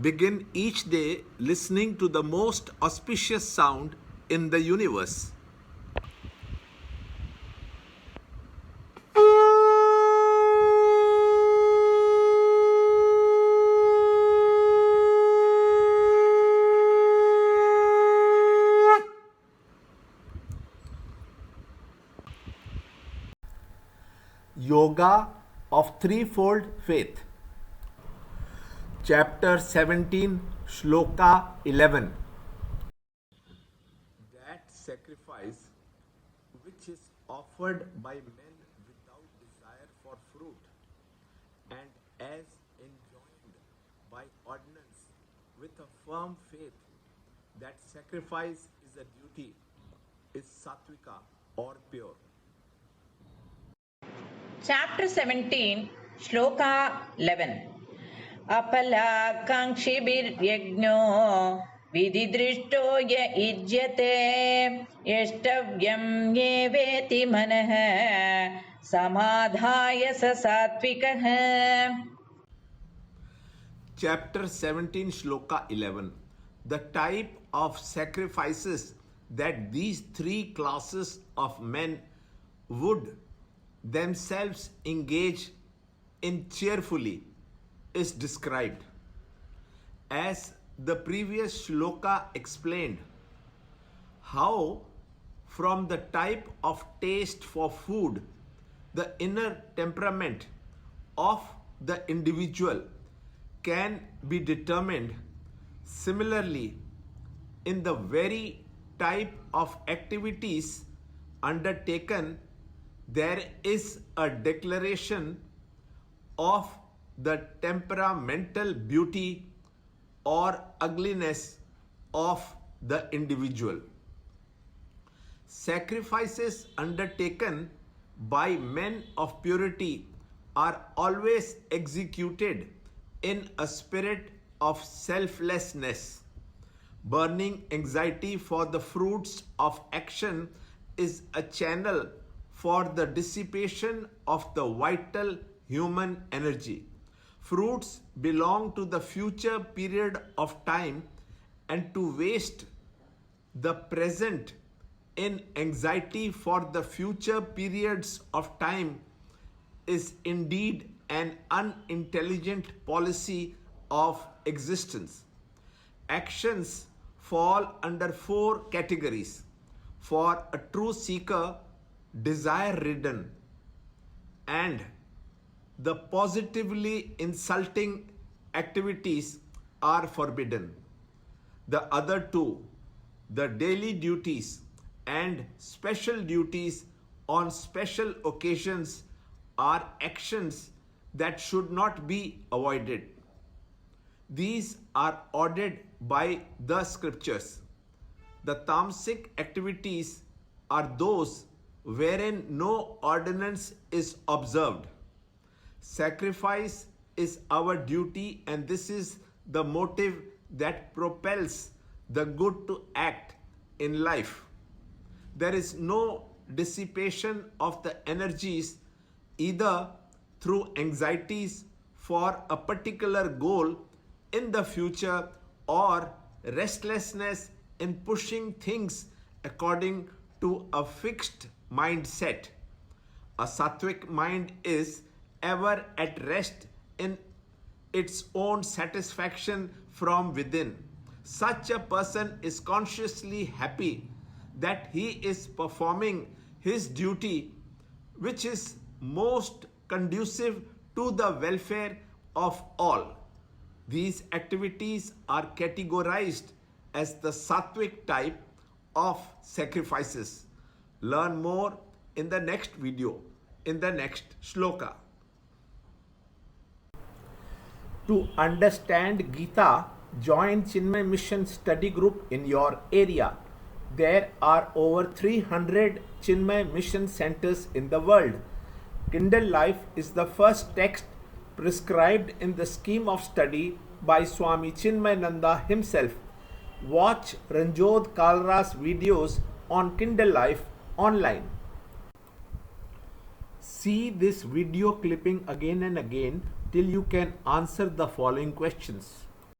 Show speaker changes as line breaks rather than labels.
Begin each day listening to the most auspicious sound in the universe. Yoga of Threefold Faith. Chapter 17, Shloka 11. That sacrifice which is offered by men without desire for fruit and as enjoined by ordinance with a firm faith that sacrifice is a duty is sattvika or pure.
Chapter 17, Shloka 11. Apalakankshibiryagno vididrishto ya ijyate yashtavyam yeveti manah samadhaya sa satvikah.
Chapter 17, Shloka 11. The type of sacrifices that these three classes of men would themselves engage in cheerfully is described. As the previous shloka explained, how from the type of taste for food, the inner temperament of the individual can be determined. Similarly, in the very type of activities undertaken, there is a declaration of the temperamental beauty or ugliness of the individual. Sacrifices undertaken by men of purity are always executed in a spirit of selflessness. Burning anxiety for the fruits of action is a channel for the dissipation of the vital human energy. Fruits belong to the future period of time, and to waste the present in anxiety for the future periods of time is indeed an unintelligent policy of existence. Actions fall under four categories. For a true seeker, desire-ridden and the positively insulting activities are forbidden. The other two, the daily duties and special duties on special occasions, are actions that should not be avoided. These are ordered by the scriptures. The tamasic activities are those wherein no ordinance is observed. Sacrifice is our duty, and this is the motive that propels the good to act in life. There is no dissipation of the energies either through anxieties for a particular goal in the future or restlessness in pushing things according to a fixed mindset. A sattvic mind is ever at rest in its own satisfaction from within. Such a person is consciously happy that he is performing his duty, which is most conducive to the welfare of all. These activities are categorized as the sattvic type of sacrifices. Learn more in the next video, in the next shloka. To understand Gita, join Chinmaya Mission study group in your area. There are over 300 Chinmaya Mission centers in the world. Kindle Life is the first text prescribed in the scheme of study by Swami Chinmayananda himself. Watch Ranjod Kalra's videos on Kindle Life online. See this video clipping again and again till you can answer the following questions.